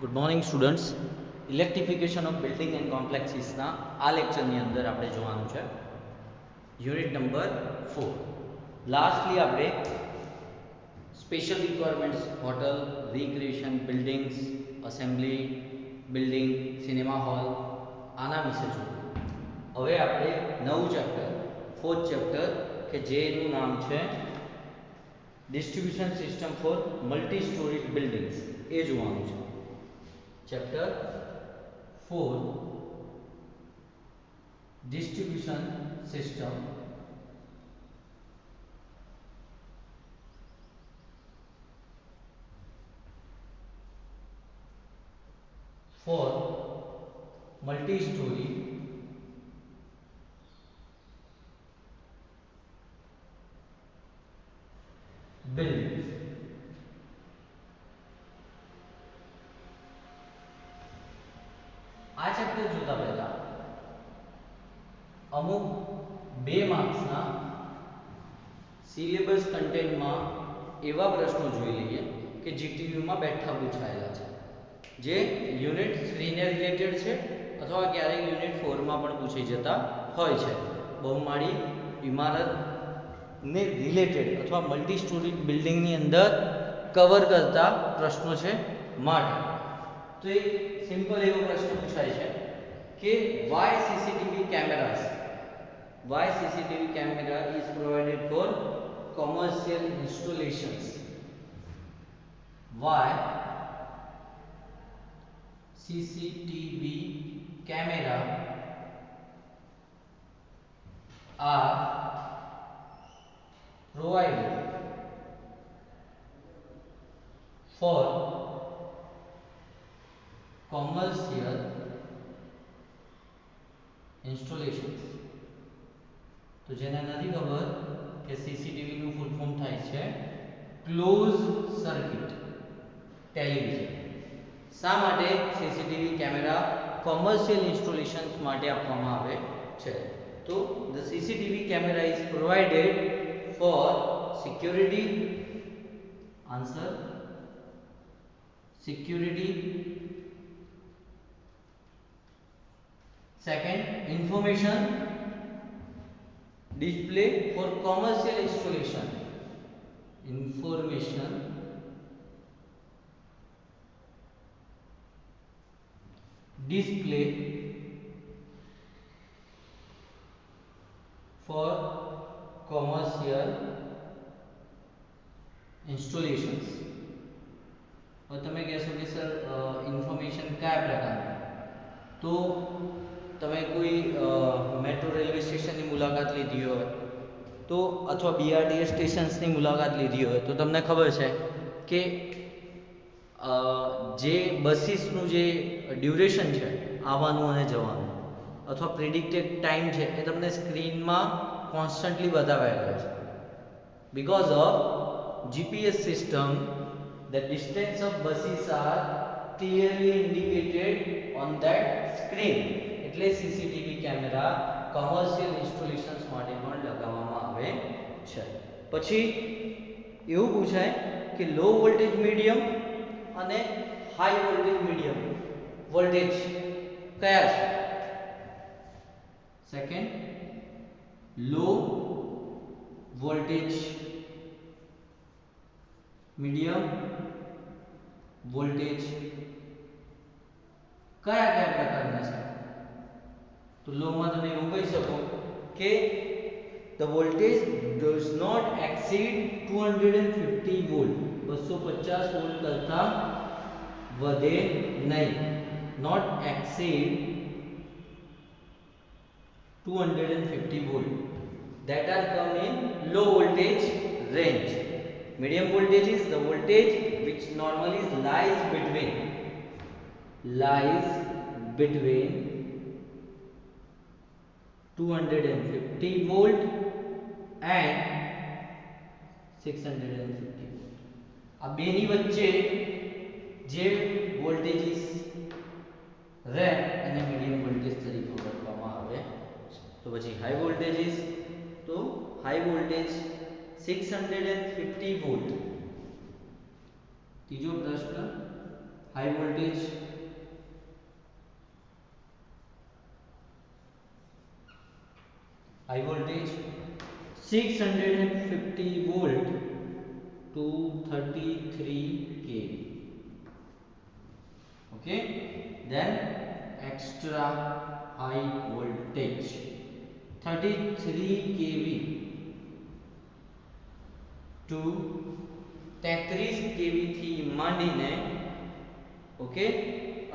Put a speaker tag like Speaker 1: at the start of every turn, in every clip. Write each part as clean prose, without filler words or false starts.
Speaker 1: Good morning students. Electrification of building and કોમ્પ્લેક્સીસના આ લેક્ચરની અંદર આપણે જોવાનું છે યુનિટ નંબર 4. લાસ્ટલી આપણે special requirements hotel, recreation buildings, assembly building, cinema hall આના વિશે જોયું. હવે આપણે નવું ચેપ્ટર, ફોર્થ ચેપ્ટર કે જેનું નામ છે distribution system for multi storeyed buildings એ જોવાનું છે. Chapter 4 Distribution System for multi-story buildings. આ ચેપ્ટર જોતા પહેલા અમુક 2 માર્ક્સના સિલેબસ કન્ટેન્ટમાં એવા પ્રશ્નો જોઈ લઈએ કે જીટીયુમાં બેઠા પૂછાયેલા છે, જે યુનિટ 3 ને રિલેટેડ છે અથવા ક્યારેક યુનિટ 4 માં પણ પૂછાઈ જતા હોય છે. બહુમાળી ઇમારત ને રિલેટેડ અથવા મલ્ટી સ્ટોરી બિલ્ડિંગની અંદર કવર કરતા પ્રશ્નો છે માટે. તો એક સિમ્પલ એવો પ્રશ્ન પૂછાય છે કે why CCTV camera is provided for commercial installations. Why CCTV camera are provided for commercial installations. તો જેને નથી ખબર કે સીસીટીવી નું ફૂલ ફોર્મ થાય છે ક્લોઝ સર્કિટ ટેલિવિઝન. શા માટે સીસીટીવી કેમેરા કોમર્શિયલ ઇન્સ્ટોલેશન્સ માટે આપવામાં આવે છે? તો the CCTV camera is provided for security. Answer security. Second, information display for commercial installation. Information display for commercial installations. और તમે કહેશો કે સર ઇન્ફોર્મેશન કયા પ્રકારની? તો તમે કોઈ મેટ્રો રેલવે સ્ટેશનની મુલાકાત લીધી હોય તો અથવા બીઆરટીએસ સ્ટેશન્સની મુલાકાત લીધી હોય તો તમને ખબર છે કે જે બસીસનું જે ડ્યુરેશન છે આવવાનું અને જવાનું અથવા પ્રેડિક્ટેડ ટાઈમ છે એ તમને સ્ક્રીનમાં કોન્સ્ટન્ટલી બતાવેલો છે. Because of GPS system, the distance of buses are clearly indicated on that screen. એટલે સીસીટીવી કેમેરા કોમર્શિયલ ઇન્સ્ટોલેશન્સ માટે પણ લગાવવામાં આવે છે. પછી એવું પૂછાય કે લો વોલ્ટેજ મીડિયમ અને હાઈ વોલ્ટેજ મીડિયમ વોલ્ટેજ કયા છે? Second, low voltage medium voltage કયા કયા પ્રકારના છે? તો લો માં તમે એવું કહી શકો કે the voltage does not exceed 250 volt. 250 volt કરતા વધે નહીં. not exceed 250 volt. that are come in low voltage range. Medium voltage is the voltage which normally lies between 250 volt and 650 volt. આ બેની વચ્ચે જે વોલ્ટેજીસ રહે અને મીડિયમ વોલ્ટેજ તરીકે ઓળખવામાં આવે. તો પછી હાઈ વોલ્ટેજીસ, તો હાઈ વોલ્ટેજ 650 વોલ્ટ. ત્રીજો પ્રશ્ન high voltage, high voltage 650 volt to 33 kV. Okay, then extra high voltage 33 kV to 33 kV થી માંડીને ઓકે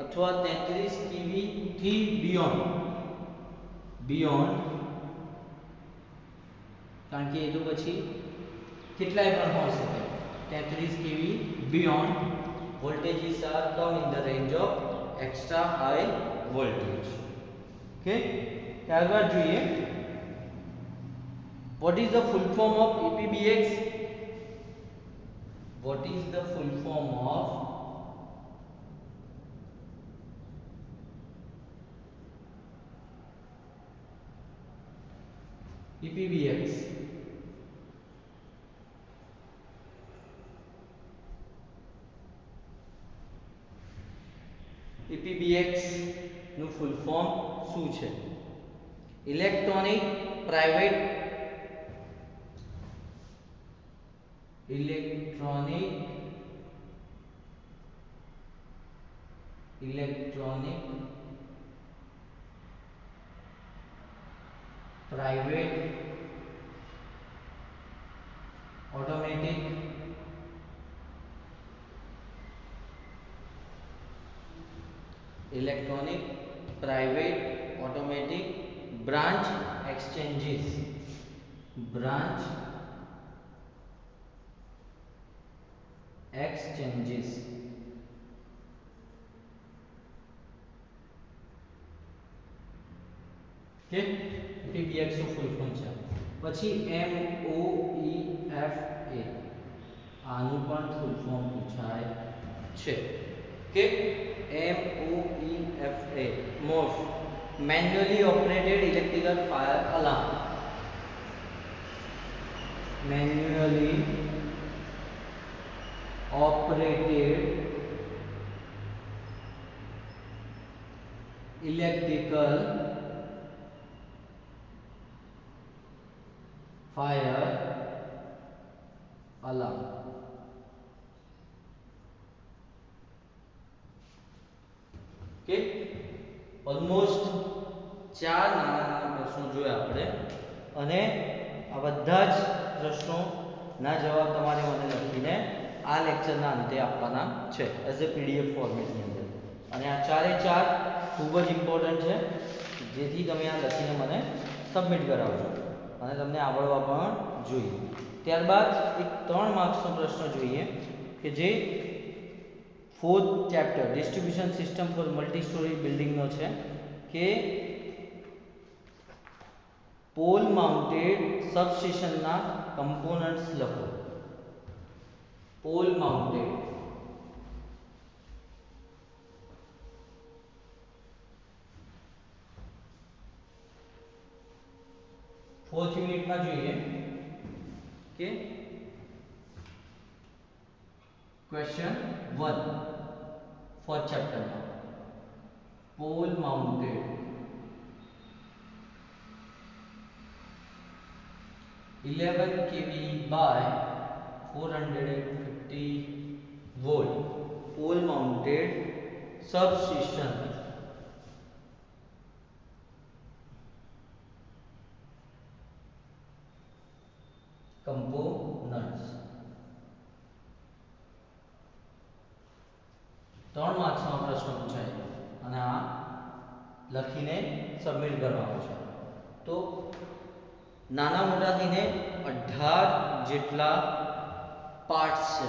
Speaker 1: અથવા 33 kV થી beyond કારણ કે એ તો પછી કેટલાય પણ હોઈ શકે 33 kV beyond voltages are come in the range of extra high voltage. Okay, ત્યારબાદ જોઈએ what is the full form of EPBX. What is the full form of EPBX? EPBX નું ફૂલ ફોર્મ શું છે? Electronic private automatic electronic private automatic branch exchanges કે PBX નું full form છે. પછી MOEFA આનું પણ ફૂલ ફોર્મ પૂછાય છે કે MOEFA MOF manually operated electrical fire alarm. Manually operated electrical fire alarm. કે ઓલમોસ્ટ ચાર નાના પ્રશ્નો જોયા આપણે અને આ બધા જ પ્રશ્નોના જવાબ તમારે મને લખીને આ લેક્ચરના અંતે આપવાના છે એઝ અ પીડીએફ ફોર્મેટની અંદર અને આ ચારે ચાર ખૂબ જ ઇમ્પોર્ટન્ટ છે જેથી તમે આ લખીને મને સબમિટ કરાવજો અને તમને આવડવા પણ જોઈએ. ત્યારબાદ એક 3 માર્ક્સનો પ્રશ્ન જોઈએ કે જે 4th chapter distribution system for multi storey બિલ્ડિંગનો છે કે પોલ માઉન્ટેડ સબસ્ટેશનના કમ્પોનન્ટ્સ લખો. પોલ માઉન્ટેડ ફોર્થ યુનિટમાં જોઈએ કે ક્વેશ્ચન 1 ફોર્થ ચેપ્ટરમાં pole mounted 11 kV by 450 volt pole mounted substation components. 3 માર્ક્સનો પ્રશ્ન પૂછાય અને આ લખીને સબમિટ કરવાનો છે. તો નાના મોટા થઈને 18 જેટલા પાર્ટ્સ છે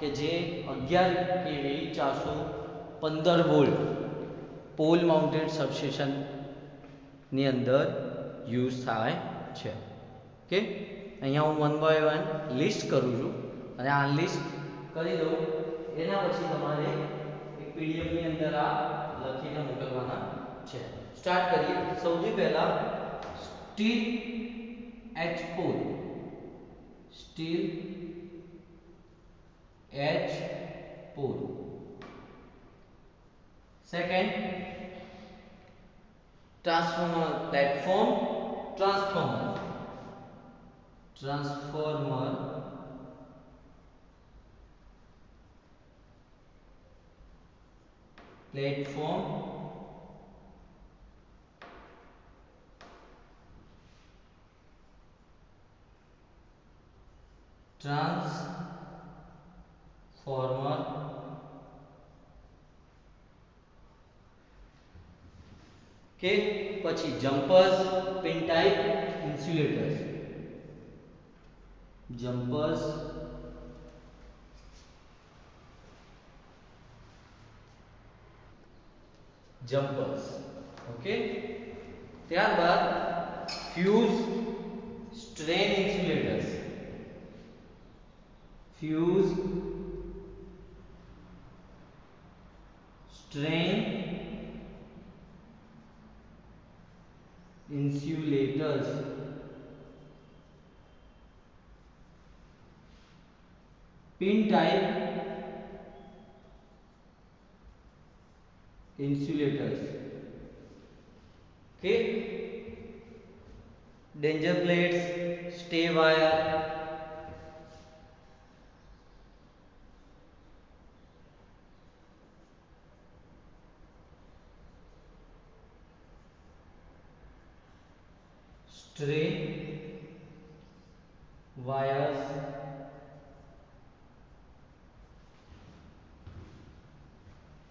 Speaker 1: કે જે 11 kV 415 volt pole mounted substation ની અંદર યુઝ થાય છે. ઓકે, અહીંયા હું 1 બાય 1 લિસ્ટ કરું છું અને આ લિસ્ટ કરી દઉં એના પછી તમારે એક પીડીએફ ની અંદર આ લખીને મોકલવાના છે. સ્ટાર્ટ કરીએ. સૌથી પહેલા steel H pole steel H pole Second, transformer platform, transformer platform, transformer के પછી jumpers, pin type insulators, jumpers jumpers okay. ત્યારબાદ fuse strain insulators, fuse strain insulators, pin type insulators okay। danger plates, stay wire, stray wires,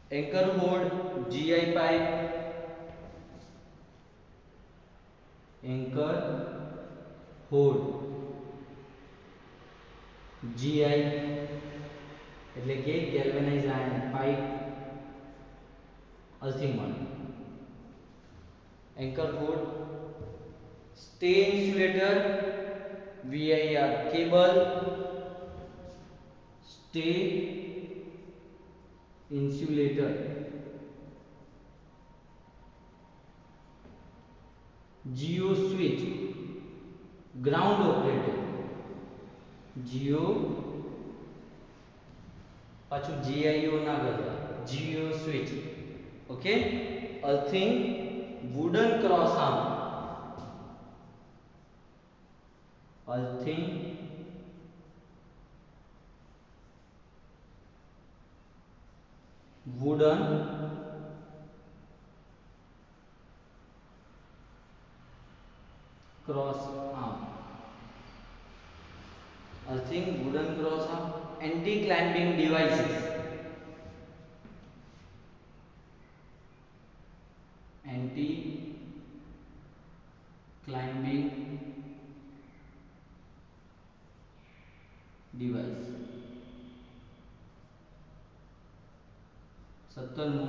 Speaker 1: anchor hold, GI pipe, anchor hold GI એટલે કે galvanized iron pipe earthing માટે anchor hold, stay insulator, VIR cable, stay insulator, geo switch ground operated, geo પાછું GIO ના કરતા geo switch okay. Earthing wooden cross arm, earthing wooden cross arm, earthing wooden cross arm, anti clamping devices, anti clamping device, 17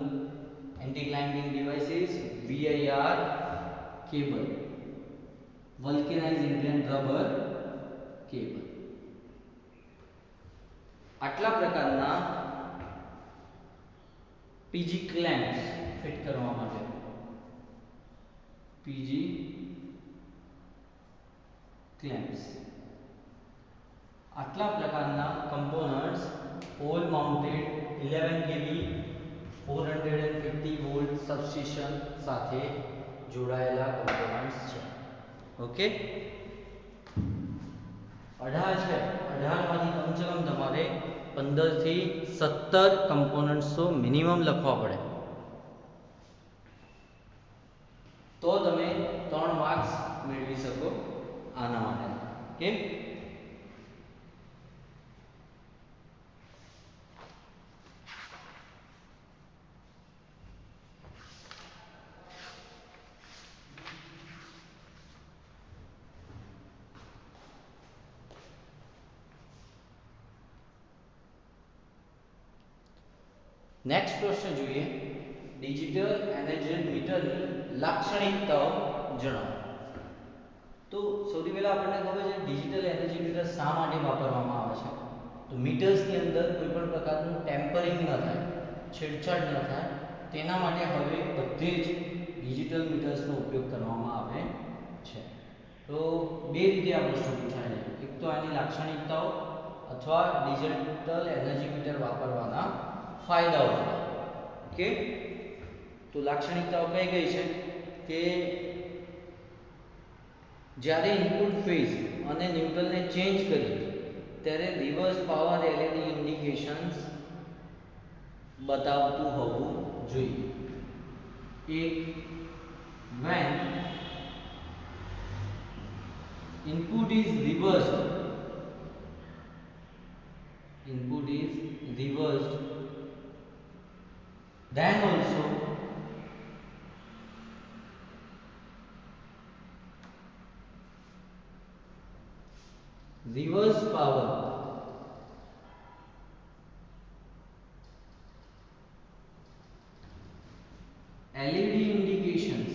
Speaker 1: anti clamping devices, VIR cable, vulcanized Indian rubber cable। આટલા પ્રકારના PG clamps fit કરવા માટે PG clamps આટલા પ્રકારના components all mounted 11 kV 450 volt substation સાથે જોડાયેલા components છે okay. 18 છે, 18 માંથી કમસે કમ તમારે 15 થી 17 components તો મિનિમમ લખવા પડે તો તમે 3 માર્ક્સ મેળવી શકો આના માટે ઓકે। नेक्स्ट प्रश्न જોઈએ ડિજિટલ એનર્જી મીટરની લાક્ષણિકતાઓ જણાવો। તો સૌથી પહેલા આપણને ખબર છે ડિજિટલ એનર્જી મીટર શા માટે વાપરવામાં આવે છે તો મીટર્સની અંદર કોઈ પણ પ્રકારનું ટેમ્પરિંગ ન થાય, છેડછાડ ન થાય તેના માટે હવે બધે જ ડિજિટલ મીટર્સનો ઉપયોગ કરવામાં આવે છે। તો બે રીતે આ પ્રશ્ન પૂછાય છે, એક તો આની લાક્ષણિકતાઓ અથવા ડિજિટલ એનર્જી મીટર વાપરવાના ફાયદાઓ ઓકે। તો લાક્ષણિકતાઓ કઈ કઈ છે કે જ્યારે ઇનપુટ ફેઝ અને ન્યુટ્રલને ચેન્જ કરીએ ત્યારે રિવર્સ પાવર એલઈડી ઇન્ડિકેશન્સ બતાવતું હોવું જોઈએ. એક when input is reversed then also reverse power LED indications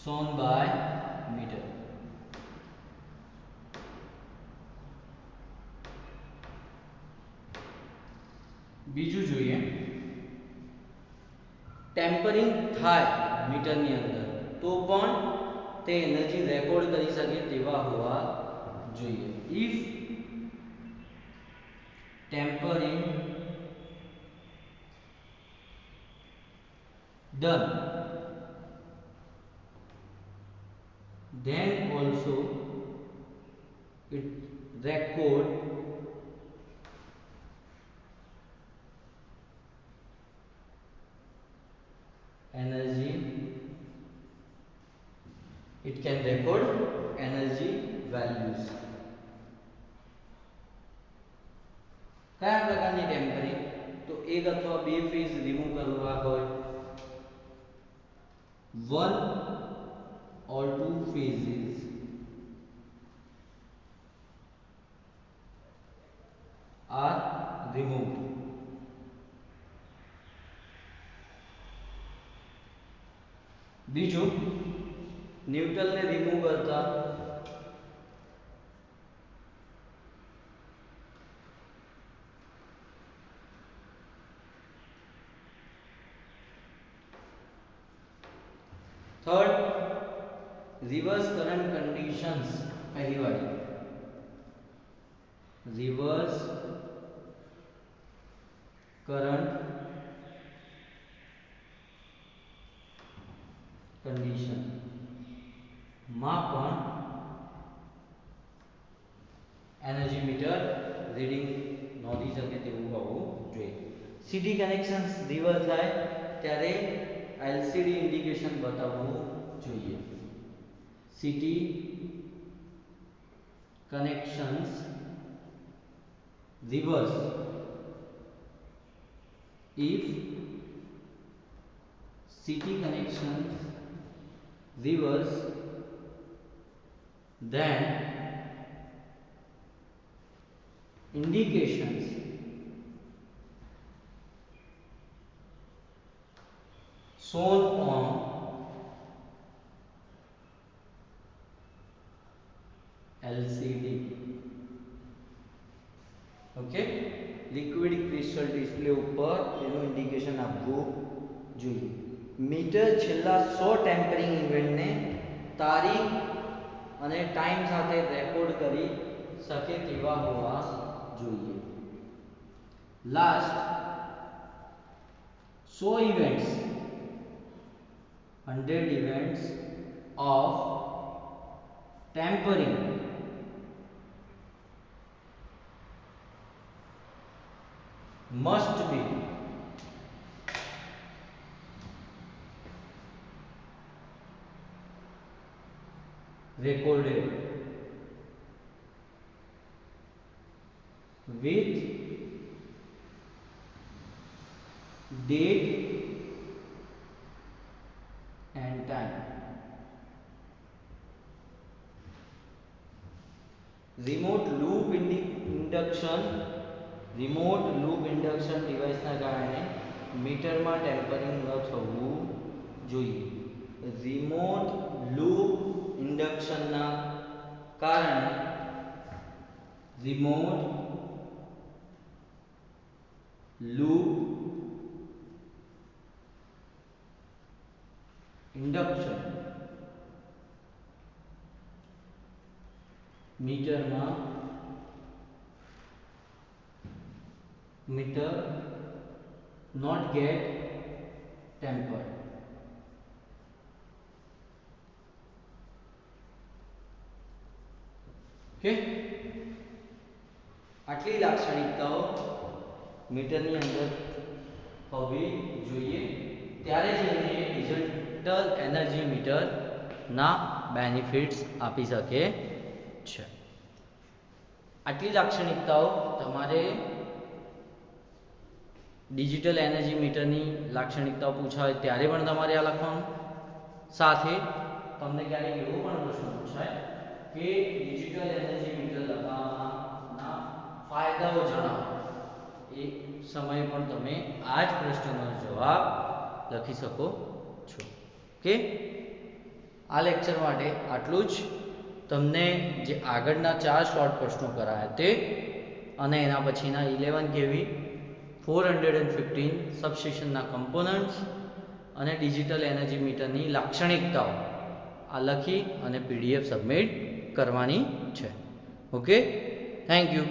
Speaker 1: shown by meter. બીજું જોઈએ ટેમ્પરિંગ થાય મીટરની અંદર તો પણ તે એનર્જી રેકોર્ડ કરી શકે તેવા હોવા જોઈએ. If tampering done then also it record energy, it can record energy values. કયા પ્રકારની ટેમ્પરિંગ તો એક અથવા બે ફેઝ રિમૂવ કરવા હોય, one or two phases are removed. બીજું ન્યુટ્રલને રિમૂવ કરતા थर्ड रिवर्स करंट कंडीशंस. पहली वाली रिवर्स करंट कंडीशन માં પણ એનર્જી મીટર રીડિંગ નોંધી શકે તેવું હોવું જોઈએ. સીડી કનેક્શન્સ રિવર્સ થાય ત્યારે એલસીડી ઇન્ડિકેશન બતાવવું જોઈએ. CT connections reverse if CT connections reverse then indications shown on LCD. Okay, liquid crystal display ઉપર એનું ઇન્ડિકેશન આપવું જોઈએ. મીટર છેલ્લા 100 ટેમ્પરિંગ ઇવેન્ટને તારીખ અને ટાઈમ સાથે રેકોર્ડ કરી શકે તેવા હોવા જોઈએ. Last 100 events 100 events of tampering must be recorded with date and time. Remote loop induction डिवाइसના કારણે મીટરમાં ટેમ્પરિંગ ન થવું જોઈએ. રિમોટ લૂપ ઇન્ડક્શનના કારણે રિમોટ લૂપ ઇન્ડક્શન મીટરમાં meter not get tempered. Okay, આટલી લાક્ષણિકતાઓ મીટરની અંદર હોવી જોઈએ, ત્યારે જ એને ડિજિટલ એનર્જી મીટરના બેનિફિટ્સ આપી શકે છે. આટલી લાક્ષણિકતાઓ તમારે ડિજિટલ એનર્જી મીટરની લાક્ષણિકતાઓ પૂછાય ત્યારે પણ તમારે આ લખવાનું. સાથે તમને ક્યારેક એવો પણ પ્રશ્ન પૂછાય કે ડિજિટલ એનર્જી મીટર લગાવવાના ફાયદાઓ જણાવો. એ સમયે પણ તમે આ જ પ્રશ્નનો જવાબ લખી શકો છો. ઓકે, આ લેક્ચર માટે આટલું જ. તમને જે આગળના 4 શોર્ટ પ્રશ્નો કરાયા તે અને એના પછીના 11 kV 415 સબસ્ટેશનના કમ્પોનન્ટ્સ અને ડિજિટલ એનર્જી મીટરની લાક્ષણિકતાઓ આ લખી અને PDF સબમિટ કરવાની છે. Okay, thank you.